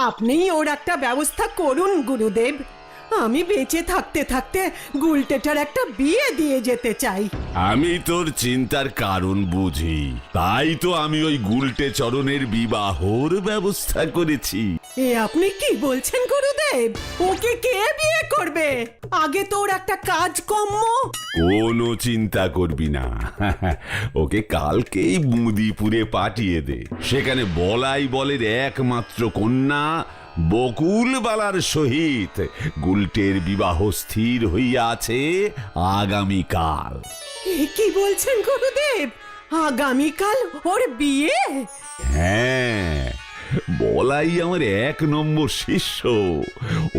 আপনিই ওর একটা ব্যবস্থা করুন গুরুদেব। আমি বেঁচে থাকতে থাকতে গুলটেটার একটা বিয়ে দিয়ে যেতে চাই। আমি তোর চিন্তার কারণ বুঝি, তাই তো আমি ওই গুলটে চরণের বিবাহর ব্যবস্থা করেছি। এ আপনি কি বলছেন গুরুদেব? ওকে কে বিয়ে করবে? আগে তো ওর একটা কাজকর্ম। কোনো চিন্তা করবি না, ওকে কালকেই মুদিপুরে পাঠিয়ে দে। সেখানে বলাই বলের একমাত্র কন্যা বকুলবালার সহিত গুলটের বিবাহ স্থির হইয়া আছে আগামীকাল। এ কি বলছেন গুরুদেব? আগামীকাল ওর বিয়ে? হ্যাঁ, বলাই আমার 1 নম্বর শিষ্য।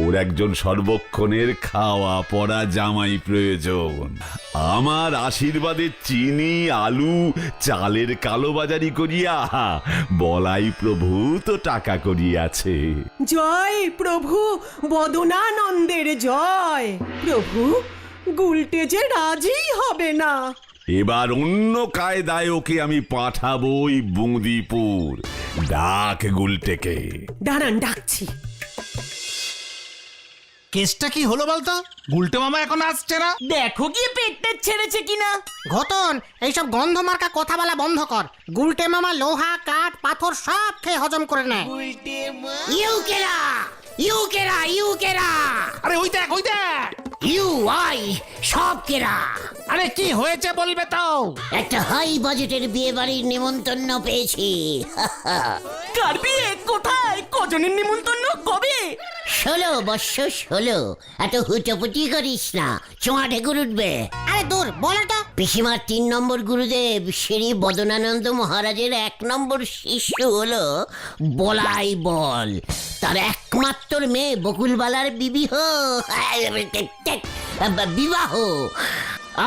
ওর একজন সর্বক্ষণের খাওয়া পড়া জামাই প্রয়োজন। আমার আশীর্বাদে চিনি আলু চালের কালোবাজারি করিয়া বলাই প্রভু তো টাকা করিয়াছে। জয় প্রভু বদনানন্দের জয়। প্রভু, গুলটে যে রাজি হবে না। এবার অন্য কায়দায় ওকে আমি পাঠাবই বুঁদিপুর। ডাক গুলটেকে। দাঁড়ান, ডাকছি। কেসটা কি হলো বলতো? গুলটে মামা এখন আসছে না। দেখো গিয়ে পেটটা ছেড়েছে কিনা। ঘটন, এইসব গন্ধ মার্কা কথা বলা বন্ধ কর। গুলটে মামা লোহা কাঠ পাথর সব খেয়ে হজম করে নেয়। ইউকেরা ইউকেরা ইউকেরা, আরে ওই দেখ ওই দেখ। ইউ আই সব কেরা। আরে কি হয়েছে বলবে তো? একটা হাই বাজেটের বিয়ে বাড়ির নিমন্ত্রণ পেয়েছি। কার বিয়ে? কোথায়? কজনের নিমন্ত্রণ? কবে? 16 বৎসর 16। এত হুটোপুটি করিস না, চোঁয়া ঢেকুর উঠবে। আরে দূর বলো তো। পিসিমার 3 নম্বর গুরুদেব শ্রী বদনানন্দ মহারাজের 1 নম্বর শিষ্য হলো বলাই বল। তার একমাত্র মেয়ে বকুলবালার বিবাহ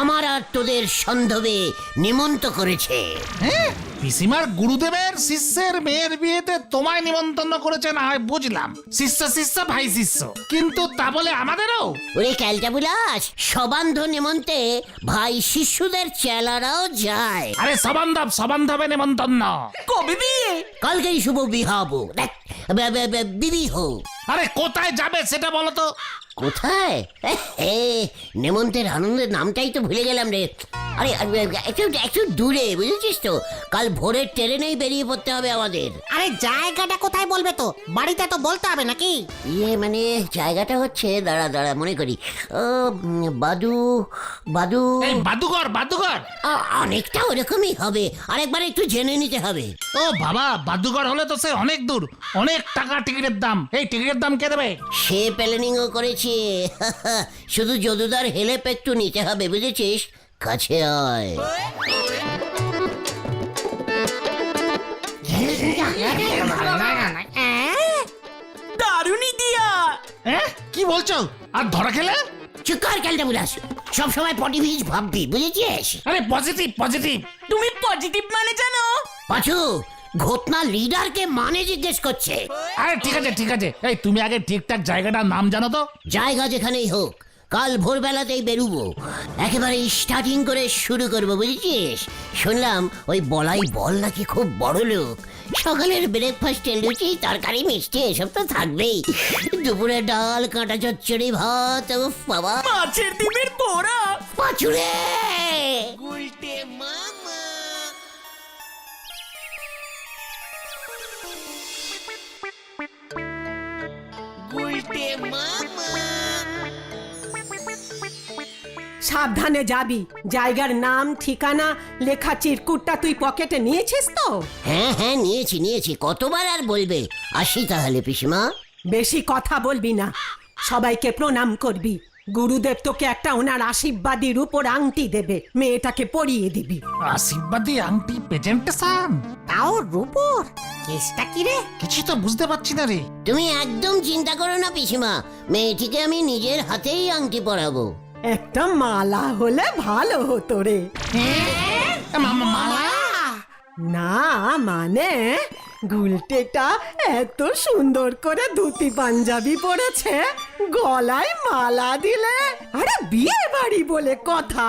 আমার আর তোদের সন্ধবে নিমন্ত্রণ করেছে। হ্যাঁ, পিসিমার গুরুদেবের শিষ্যের মেয়ের বিয়েতে তোমায় নিমন্ত্রণ করেছে না হয় বুঝলাম, শিষ্য শিষ্য ভাই শিষ্য, কিন্তু তা বলে আমাদেরও? ওরে ক্যালটা বুলাস, সবান্ধ নিমন্ত্রণে ভাই শিশুদের চেলারাও যায়। আরে সবান্ধবে নিমন্ত্রণ। কবে বিয়ে? কালকেই শুভ বিবাহ, বিবিহ। আরে কোথায় যাবে সেটা বলো তো। কোথায়? নেমন্তের আনন্দের নামটাই তো ভুলে গেলাম রে। আরে একটু দূরে, বুঝেছিস তো? কাল ভোরের ট্রেনেই বেরিয়ে পড়তে হবে আমাদের। আরে জায়গাটা কোথায় বলবে তো? বাড়িতে তো বলতে হবে নাকি? মানে জায়গাটা হচ্ছে, দাঁড়া মনে করি। বাদু এই বাদুঘর। অনেকটা ওরকমই হবে, আরেকবার একটু জেনে নিতে হবে। ও বাবা, বাদুঘর হলে তো সে অনেক দূর, অনেক টাকা টিকিটের দাম। এই টিকিটের দাম কে দেবে? সে প্ল্যানিংও করেছে। শুধু যদুদার হেল্প একটু নিতে হবে, বুঝেছিস? কাছে আয়। দারুণই দিয়া। হ্যাঁ কি বলছো? আর ধরা খেলে? চুকার ক্যালটা বুলাস, সবসময় পজিটিভ ভাববি, বুঝেছিস? আরে পজিটিভ। তুমি পজিটিভ মানে জানো? পাঁচু, ঘটনা লিডারকে মানে জিজ্ঞেস করছে। আরে ঠিক আছে। এই তুমি আগে ঠিকঠাক জায়গাটার নাম জানো তো? জায়গা যেখানেই হোক, কাল ভোরবেলাতেই বেরুবো। একেবারে স্টার্টিং করে শুরু করবো, বুঝেছিস? শুনলাম ওই বলাই বল নাকি খুব বড় লোক। সকালের ব্রেকফাস্টে লুচি তরকারি মিষ্টি এসব তো থাকবেই। দুপুরে ডাল কাঁটা চচ্চড়ি ভাত, উফ বাবা, মাছের ডিমের পোড়া। পাঁচুরে। সাবধানে যাবি। জায়গার নাম ঠিকানা লেখা চিরকুটটা তুই পকেটে নিয়েছিস তো? হ্যাঁ নিয়েছি। কতবার আর বলবে? আসি তাহলে পিসিমা। বেশি কথা বলবি না, সবাইকে প্রণাম করবি। গুরুদেব তোকে একটা ওনার আশীর্বাদী রূপোর আংটি দেবে, মেয়েটাকে পরিয়ে দিবি। আশীর্বাদী আংটি প্রেজেন্টেশন? তাও রূপোর? কেসটা কি রে? কিছু তো বুঝতে পারছি না রে। তুমি একদম চিন্তা করো না পিসিমা, মেয়েটিকে আমি নিজের হাতেই আংটি পরাবো। একটা মালা হলে ভালো হতো রে। মালা? না মানে গুলটেটা এত সুন্দর করে ধুতি পাঞ্জাবি পরেছে, গলায় মালা দিলে আরে বিয়ে বাড়ি বলে কথা।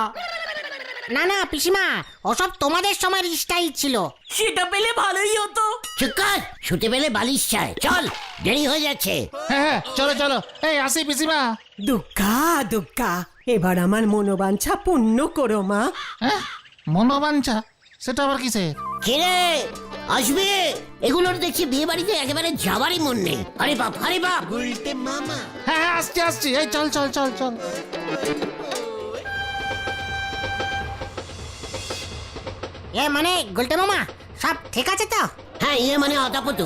না না পিসিমা, ওসব তোমাদের সময়ের স্টাইল ছিল। সেটা পেলে ভালোই হতো। চুকার শুতে পেলে বালিশ চায়, চল দেরি হয়ে যাচ্ছে। হ্যাঁ চলো চলো, এই আসি পিসিমা। দুগ্গা দুগ্গা, এবার আমার মনোবাঞ্ছা পূর্ণ করো মা। হ্যাঁ মনোবাঞ্ছা, সেটা আবার কিসের? কিরে আসবে? এগুলোর দেখছি বিয়ে বাড়িতে একেবারে যাবারই মন নেই। আরে বাপ, আরে বাপ। হ্যাঁ হ্যাঁ আসছি আসছি, এই চল চল চল চল। মানে গুলটে মামা, সব ঠিক আছে তো? হ্যাঁ মানে অতাপত।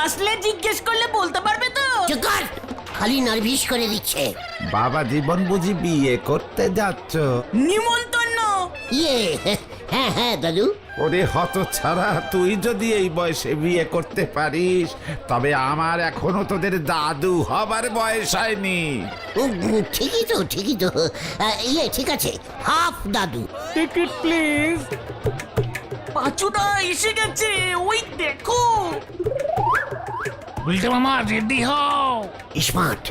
আসলে জিজ্ঞেস করলে বলতে পারবে তো? চুকার, খালি নার্ভিস করে দিচ্ছে। বাবা জীবন বুঝি বিয়ে করতে যাচ্ছ? নিমন্ত্রণ। ইয়ে, হ্যাঁ হ্যাঁ দাদু। ওরে হত ছাড়া, তুই যদি এই বয়সে বিয়ে করতে পারিস তবে আমার এখনো তোদের দাদু হবার বয়স হয়নি। ঠিকই তো, ঠিকই তো। ইয়ে ঠিক আছে, হাফ দাদু। Ticket please. পাঁচুদা এসে গেছে, ওই দেখো। উল্টে মামা রেডি হও। স্মার্ট,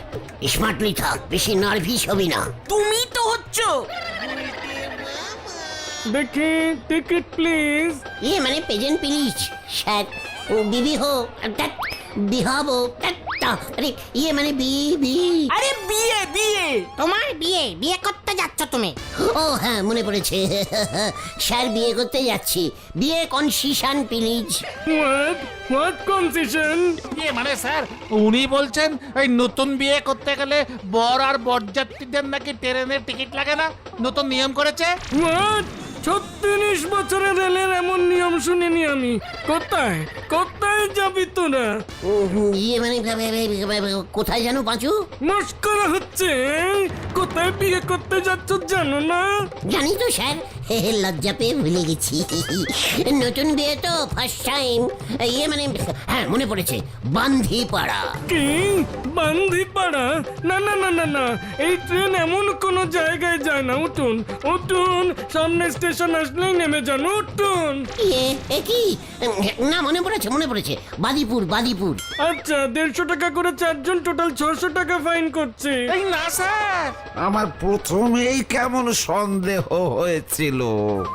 স্মার্টলি থাক, বেশি নার্ভিস হবি না। তুমি তো হচ্ছ। দেখি টিকিট প্লিজ। ইয়ে মানে প্রেজেন্ট প্লিজ স্যার। ও বিবি হো, বিহাবো। আরে ইয়ে মানে বিবি। আরে বিয়ে বিয়ে। তোমার বিয়ে, বিয়ে করতে যাচ্ছ তুমি? ও হ্যাঁ মনে পড়েছে, স্যার বিয়ে করতে যাচ্ছি। বিয়ে কনসিশন প্লিজ। হোয়াট কনসিশন? ইয়ে মানে স্যার, উনি বলছেন এই নতুন বিয়ে করতে গেলে বর আর বরযাত্রীদের নাকি ট্রেনের টিকিট লাগে না, নতুন নিয়ম করেছে। হোয়াট? 36 বছরের রেলের এমন নিয়ম শুনিনি আমি। কোথায় কোথায় যাবি তোরা? ইয়ে মানে কোথায় জানো পাঁচু? মস্করা হচ্ছে। কোথায় বিয়ে করতে যাচ্ছ জানো না? জানি তো স্যার, লজ্জা পেয়ে ভুলে গেছি। নতুন বিয়ে তো ফার্স্ট টাইম। ইয়ে মানে হ্যাঁ মনে পড়েছে, বান্ধিপাড়া। কি বান্ধিপাড়া? না না না না না, এই ট্রেন এমন কোনো জায়গায় যায় না। উঠুন উঠুন, সামনে স্টেশন আসলেই নেমে যান, উঠুন। ইয়ে এ কি? না মনে পড়েছে, মনে পড়েছে, বাদিপুর, বাদিপুর। আচ্ছা, 150 টাকা করে চারজন, টোটাল 600 টাকা ফাইন করছে। এই না স্যার, আমার প্রথমেই কেমন সন্দেহ হয়েছিল।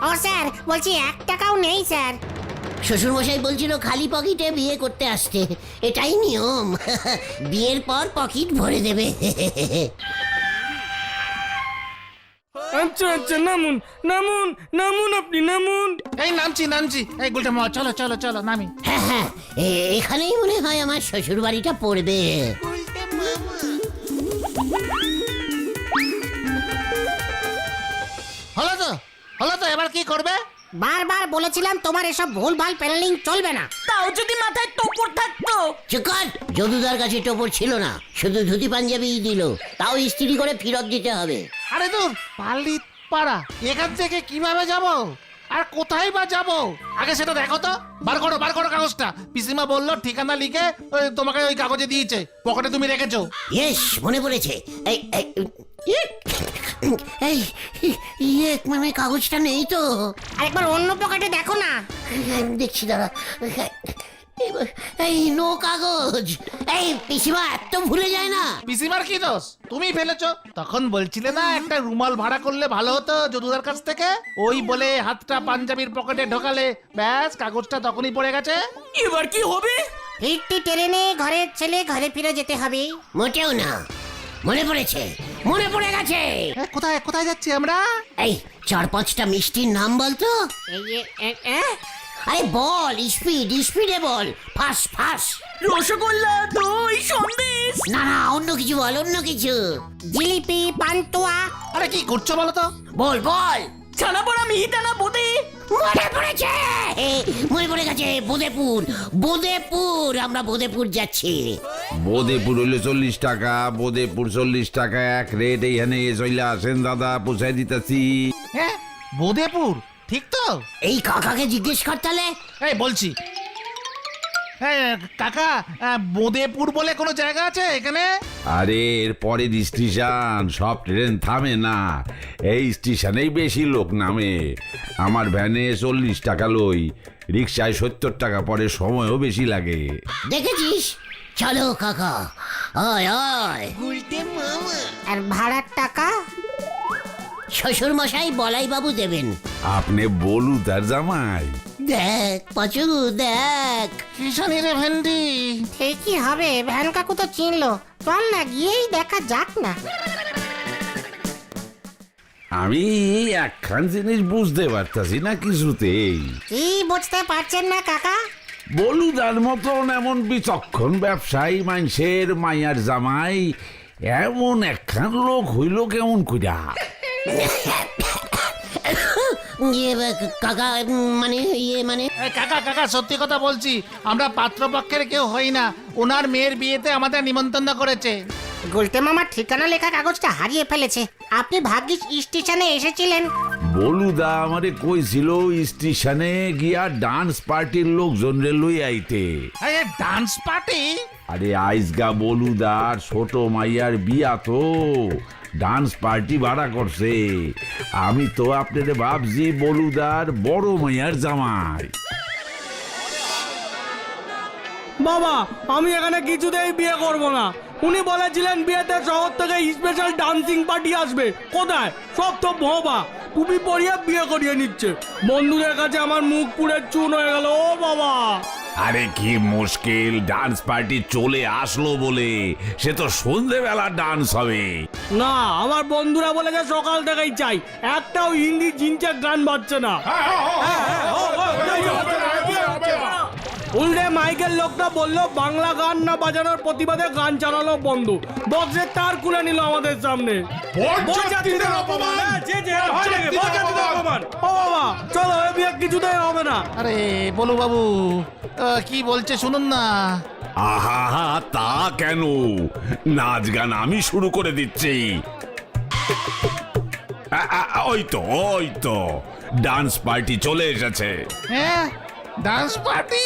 ও স্যার, বলছি 1 টাকাও নেই স্যার। শ্বশুর মশাই বলছিল খালি পকেটে বিয়ে করতে আসতে, এটাই নিয়ম। বিয়ের পর পকেট ভরে দেবে। আচ্ছা আচ্ছা, নামুন নামুন নামুন, আপনি নামুন। এই নামছি নামছি। এই গুলটে মামা চলো চলো চলো নামি। হ্যাঁ হ্যাঁ, এখানেই মনে হয় আমার শ্বশুর বাড়িটা পড়বে। হলো তো, হলো তো, এবার কি করবে? বারবার বলেছিলাম তোমার এসব ভুলভাল প্যানেলিং চলবে না। তাও যদি মাথায় টোপর থাকতো। চুকার, যদুদার কাছে টোপর ছিল না, শুধু ধুতি পাঞ্জাবিই দিল, তাও ইস্ত্রি করে ফেরত দিতে হবে। আরে দূর, পাল্লি পাড়া, এখান থেকে কিভাবে যাব আর কোথায় বা যাব? আগে সেটা দেখো তো, বার করো কাগজটা। পিসিমা বললো ঠিকানা লিখে তোমাকে ওই কাগজে দিয়েছে, পকেটে তুমি রেখেছো। ইয়েস মনে পড়েছে। এই এই ইয়ে মানে কাগজটা নেই তো। আরেকবার অন্য পকেটে দেখো না। দেখছি দাঁড়া। এই নো কাগজ। এই পিসিমা এত ভুলে যায় না। পিসিমার কি দোষ? তুমি ফেলেছো। তখন বলছিলে না একটা রুমাল ভাড়া করলে ভালো হতো যদুদার কাছ থেকে, ওই বলে হাতটা পাঞ্জাবির পকেটে ঢোকালে ব্যাস কাগজটা তখনই পড়ে গেছে। এবার কি হবে? ফিরতি ট্রেনে ঘরের ছেলে ঘরে ফিরে যেতে হবে। মোটেও না, মনে পড়েছে, মনে পড়ে গেছে। কোথায় কোথায় যাচ্ছি আমরা? এই 4-5টা মিষ্টির নাম বলতো। এই যে, আরে বল, স্পিড স্পিডে বল, ফাস ফাস। রসগোল্লা, দই, সন্দেশ। না না, অন্য কিছু বল, অন্য কিছু। জিলিপি, পান্তুয়া। আরে কি করছো বলো তো? বল বল। ছানাপোড়া, মিহিদানা, বোঁদে। মনে পড়েছে, মনে পড়ে গেছে, বোদেপুর। বোদেপুর, আমরা বোদেপুর যাচ্ছি। বোদেপুর হইলো 40 টাকা, বোদেপুর 40 টাকা এক রেট। এইখানে চলে আসেন দাদা, পৌঁছাই দিতেছি। হ্যাঁ বোদেপুর, ঠিক তো? এই কাকাকে জিজ্ঞেস কর তাহলে। এই বলছি। হ্যাঁ কাকা, বোদেপুর বলে কোনো জায়গা আছে এখানে? আরে এর পরের স্টেশন, সব ট্রেন থামে না, এই স্টেশনেই বেশি লোক নামে। আমার ভ্যানে 40 টাকা লই, রিক্সায় 70 টাকা, পরে সময়ও বেশি লাগে। দেখেছিস? চলো কাকা, আয় আয়। আর ভাড়ার টাকা? শ্বশুর মশাই বলাই বাবু দেবেন। আপনি বলু তার জামাই? দেখ পাচু দেখ। কি জানি রে ভেন্ডি। ঠিকই হবে, ভ্যান কাকু তো চিনলো। চল না গিয়েই দেখা যাক না। আমি একখান জিনিস বুঝতে পারতাছি না কিছুতেই। কি বুঝতে পারছেন না কাকা? বলুদার মতন এমন বিচক্ষণ ব্যবসায়ী মানুষের মাইয়ার জামাই এমন একখান লোক হইল কেমন কইরা? কাকা মানে মানে কাকা কাকা সত্যি কথা বলছি, আমরা পাত্রপক্ষের কেউ হই না। ওনার মেয়ের বিয়েতে আমাদের নিমন্ত্রণ করেছে। গুলটে মামার ঠিকানা লেখা কাগজটা হারিয়ে ফেলেছে। আপনি ভাগ্যিস স্টেশনে এসেছিলেন। বলুদা আমারে কইছিল স্টেশনে গিয়া ডান্স পার্টির লোকজন রে লই আইতে। Dance party? আরে আইজগা বলুদার ছোট মাইয়ার বিয়া তো, ডান্স পার্টি ভাড়া করছে। আমি তো আপনাদের ভাবছি বলুদার বড় মাইয়ার জামাই। বাবা আমি এখানে কিছুতেই বিয়ে করব না। উনি বলেছিলেন বিয়েতে শহর থেকে স্পেশাল ডান্সিং পার্টি আসবে। কোথায়? সব তো ভবা টুপি পরিয়ে বিয়ে করিয়ে নিচ্ছে। বন্ধুদের কাছে আমার মুখ পুড়ে চুন হয়ে গেল। ও বাবা, আরে কি মুশকিল, ডান্স পার্টি চলে আসলো বলে সে তো সন্ধেবেলা ডান্স হবে। না আমার বন্ধুরা বলেছে সকাল থেকেই চাই, একটাও হিন্দি জিনচের গান বাজছে না। উল্টে মাইকেল লোকটা বললো বাংলা গান না বাজানোর প্রতিবাদে গান চালানো বন্ধ। বক্সের তার খুলে নিল আমাদের সামনে। চলো এ বিয়ে কিছুতেই হবে না। আরে বলু বাবু কি বলছে শুনুন না। আহা তা কেন, নাচ গান আমি শুরু করে দিচ্ছি। ওই তো ডান্স পার্টি চলে এসেছে। হ্যাঁ ডান্স পার্টি।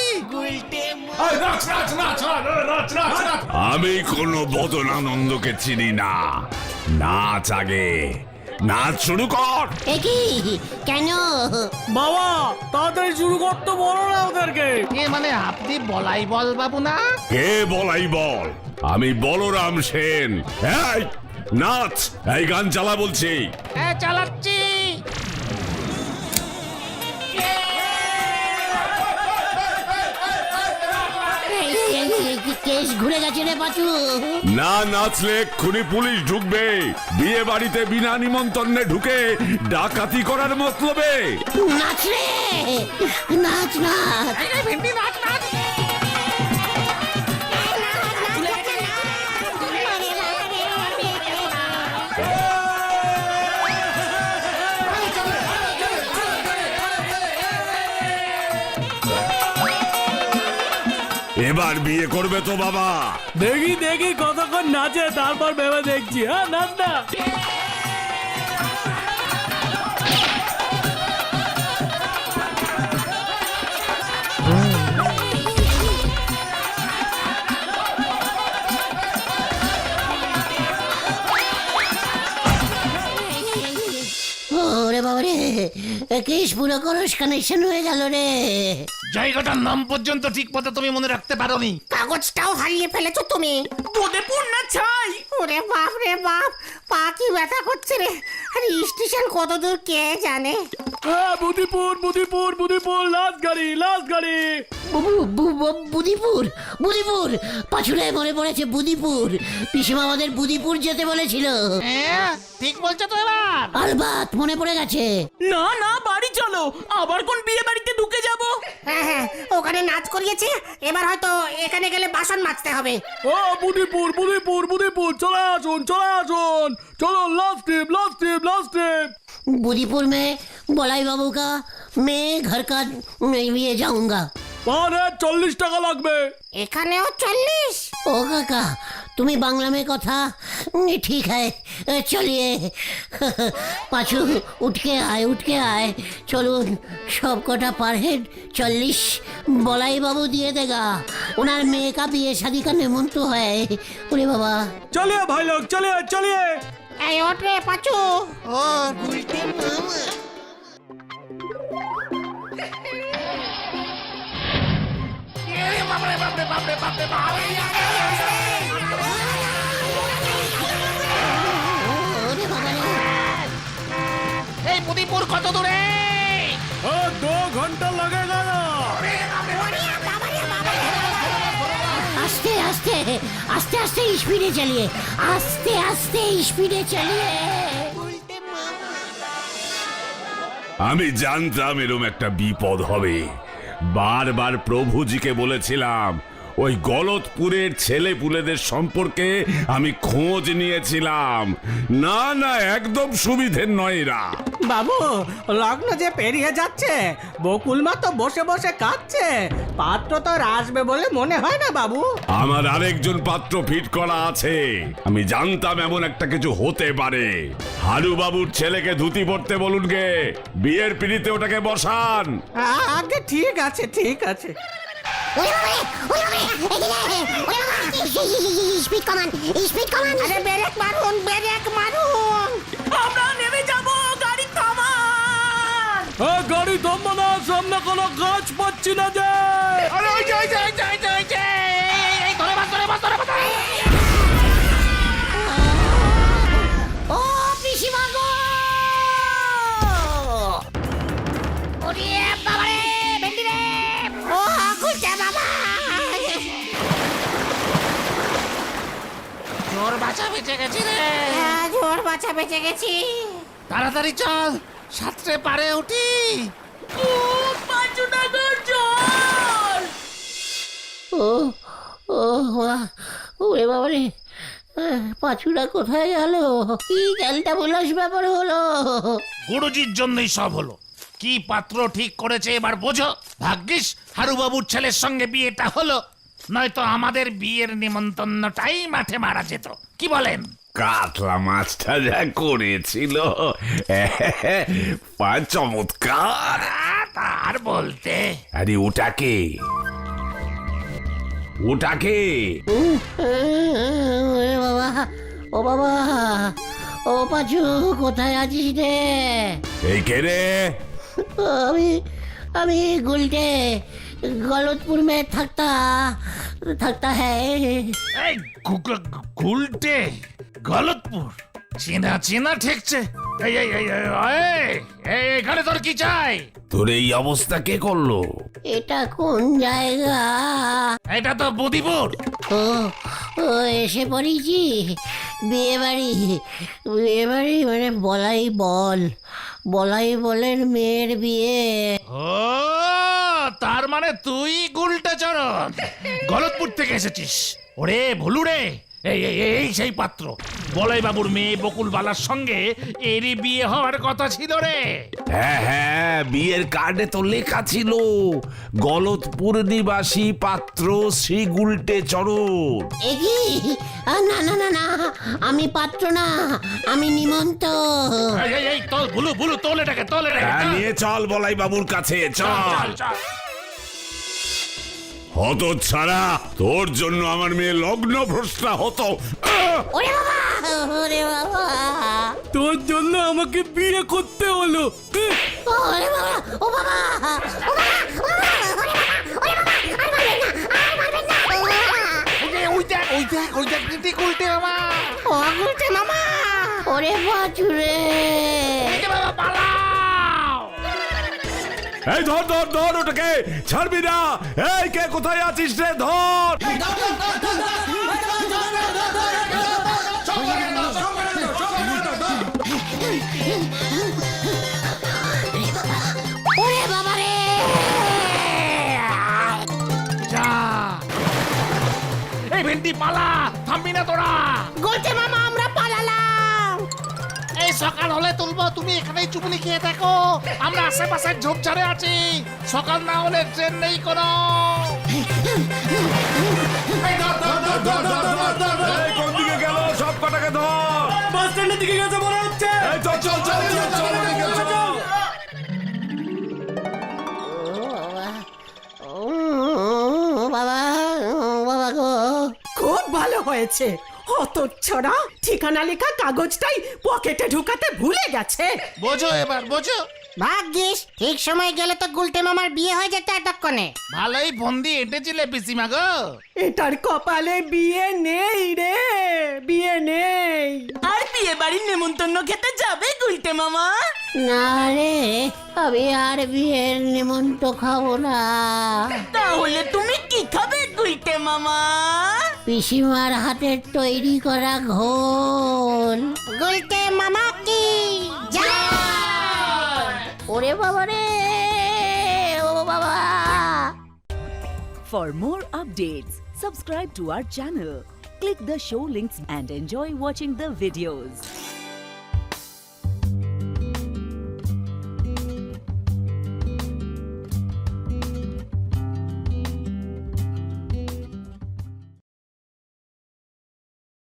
আমি কোনো বদনানন্দকে চিনি না। নাচ আগে, নাচ শুরু কর। একই কেন? বাবা তাড়াতাড়ি শুরু করতে বলো না ওদেরকে। মানে আপনি বলাই বল বাবু না? কে বলাই বল? আমি বলরাম সেন। এই নাচ, এই গান চালা বলছি। হ্যাঁ চালাচ্ছি। কেস ঘুরে গেছে রে পাচু। না নাচলে এক্ষুনি পুলিশ ঢুকবে। বিয়ে বাড়িতে বিনা নিমন্ত্রণে ঢুকে ডাকাতি করার মতলবে। নাচ রে, নাচ নাচ। ভেন্ডি নাচ নাচ। এবার বিয়ে করবে তো বাবা? দেখি দেখি কতক্ষণ নাচে, তারপর ভেবে দেখছি। হ্যাঁ নাচ না। ওরে বাবা রে, কেস পুরো করস কানেকশন হয়ে গেল রে। জায়গাটার নাম পর্যন্ত ঠিক মতো তুমি মনে রাখতে পারোনি। কাগজটাও হারিয়ে ফেলেছো তুমি। বোধেপুর না ছাই। ওরে বাপ রে বাপ, পা কি ব্যথা করছে রে। আরে স্টেশন কত দূর কে জানে। বুধিপুর বুধিপুর বুধিপুর, লাস্ট গাড়ি লাস্ট গাড়ি। বুদিপুর, বুদিপুর পাছুরে মনে পড়েছে। বুদিপুর, পিসিমা আমাদের বুদিপুর যেতে বলেছিল। হ্যাঁ ঠিক বলছো তো এবার। আলবাত মনে পড়ে গেছে। না না বাড়ি চলো, আবার কোন বিয়ে বাড়িতে ঢুকে যাব। হ্যাঁ হ্যাঁ, ওখানে নাচ করিয়েছে, এবার হয়তো এখানে গেলে বাসন মাজতে হবে। ও বুধিপুর বুধিপুর বুধিপুর, চলে আসুন চলে আসুন। চলো last trip last trip last trip. Budipur में बलाई बाबू का मैं घर का ये जाऊंगा। পারে 40 টাকা লাগবে। এখানেও 40? ओ काका तुम्हें बांग्ला में कथा ठीक है, चलिए पाछू उठ के आए चलो। सब कटा पर हेड 40 बलाई बाबू दिए देगा। उनार मेये का बिये शादी का निमंत्रण है। ओरे बाबा চলিয়ে ভাই লোক চলিয়ে চলিয়ে। এই ওঠ রে পাচু। ও গুলটে মামা। এই বুদিপুর কত দূরে? दो घंटा लगेगा ना। আস্তে আস্তে আস্তে আস্তে স্পিডে চালিয়ে, আস্তে আস্তে স্পিডে চালিয়ে। আমি জানতাম এরম একটা বিপদ হবে। বারবার প্রভুজিকে বলেছিলাম, ওই গলতপুরের ছেলে পুলেদের সম্পর্কে আমি খোঁজ নিয়েছিলাম। না না, একদম সুবিধের নয় এরা। বাবু, লগ্ন যে পেরিয়ে যাচ্ছে, বকুল মা তো বসে বসে কাঁদছে। পাত্র তো আর আসবে বলে মনে হয় না বাবু। আমার আরেকজন পাত্র ফিট করা আছে। আমি জানতাম এমন একটা কিছু হতে পারে। হারু বাবুর ছেলেকে ধুতি পরতে বলুন গে, বিয়ের পিড়িতে ওটাকে বসান। আগে ঠিক আছে, ঠিক আছে। স্পিড কমান, স্পিড কমান। আরে ব্রেক মারুন, ব্রেক মারুন। আমরা নেমে যাব, গাড়ি থামান। গাড়ি থামবো না, সামনে কোনো গাছ পাচ্ছি না যে। আরে ওই যে ওই যে ওই যে ওই যে ওই যে এই ধরে বাস ধরে বাস ধরে বাস। ও পিসিমা গো! ওরে বাবারে, ভেন্ডি রে! ও গুলটে মামা, জোর বাঁচা বেঁচে গেছি রে। আজ ওর বাচ্চা বেঁচে গেছি। তাড়াতাড়ি চল, সাতটে পারে উঠি। ও পাঁচুটা গো জল। ও ও ওরে বাবারে, পাঁচুটা কোথায় গেল? কি জালটা বলাস ব্যাপার হলো? গুরুজির জন্যই সব হলো। কি পাত্র ঠিক করেছে এবার বোঝো। ভাগ্যিস হারুবাবুর ছেলের সঙ্গে বিয়েটা হলো, নয়তো আমাদের বিয়ের নিমন্ত্রণটাই মাঠে মারা যেত। কি বলেন? কাতলা মাছটা যা করেছিল, চমৎকার। তার বলতে আরে ওটাকে ওটাকে ওরে বাবা, ও বাবা, ও পাঁচু কোথায় আছিস রে? এই কে রে? আমি আমি গুলটে, गलतपुर में थकता है। এই গুলটে, গলতপুর চেনা চেনা ঠেকছে। এই এই এই এই, এই এখানে তোর কি চাই? তোর এই অবস্থা কে করলো? এটা কোন জায়গা? এটা তো বুদিপুর। ও ও এসে পড়েছি। বিয়ে বাড়ি মানে বলাই বলের মেয়ের বিয়ে। ও তার মানে তুই গুলটা চরণ গলতপুর থেকে এসেছিস। ওরে ভুলু রে, এই এই এই সেই পাত্র। বলাই বাবুর মেয়ে বকুল বালার সঙ্গে এরই বিয়ে হওয়ার কথা ছিল রে। হ্যাঁ হ্যাঁ, বিয়ের কার্ডে তো লেখা ছিল গলতপুর নিবাসী পাত্র শ্রী গুলটে চরণ। এ কি? না না না না, আমি পাত্র না, আমি নিমন্ত। এই এই এই তোল ভুলু ভুলু, তোল এটাকে, তোল এটাকে। হ্যাঁ, নিয়ে চল বলাই বাবুর কাছে, চল। চল চল। হত ছাড়া, তোর জন্য আমার মেয়ে লগ্ন ভ্রষ্টা হতো। ওরে বাবা, ওরে বাবা, তোর জন্য আমাকে বিয়ে করতে হলো। ওরে বাবা, ও বাবা, ও বাবা, ও বাবা, ওরে বাবা, ওরে বাবা, আর মারবেন না, আর মারবেন না। ওই দেখ ওই দেখ ওই দেখ নীতি গুলটে মামা। ও গুলটে মামা, ওরে বাছুরে, এই যে বাবা পালাও। এই ধর ধর ধর ওটাকে, ছাড়বি না। এই কে কোথায় আছিস রে? ধর। ওরে বাবা রে! যা এই ভেন্ডি পালা, থামবি না তোরা। গুলটে মামা, আমরা পালালাম। এই সকাল হলে তুলবো, তুমি এখানেই চুপলি খেয়ে থাকো। আমরা আশেপাশে ঝোপঝাড়ে আছি, সকাল না হলে ট্রেন নেই কোনো। এই কোন দিকে গেল? সব কটাকে ধর। বাস স্ট্যান্ডের দিকে গেছে মনে হচ্ছে। এই চল চল চল চল চল ওদিকে চল। ও বাবা, ও বাবা গো! খুব ভালো হয়েছে। হতচ্ছাড়া ঠিকানা লেখা কাগজটাই পকেটে ঢুকাতে ভুলে গেছে। বোঝো এবার বোঝো। ভাগ্যিস ঠিক সময় গেলে তো গুলটে মামার বিয়ে হয়ে যেত এতক্ষণে। ভালোই ফন্দি এঁটেছিলে পিসিমা গো। এটার কপালে বিয়ে নেই রে, বিয়ে নেই। আর বিয়ে বাড়ির নেমন্তন্ন খেতে যাবে গুলটে মামা? না রে, আমি আর বিয়ের নিমন্ত্রণ খাবো না। তাহলে তুমি কি খাবে গুলটে মামা? পিসিমার হাতের তৈরি করা ঘোল। গুলটে মামা কি ওরে বাবা রে, ও বাবা। For more updates, subscribe to our channel, click the show links and enjoy watching the videos.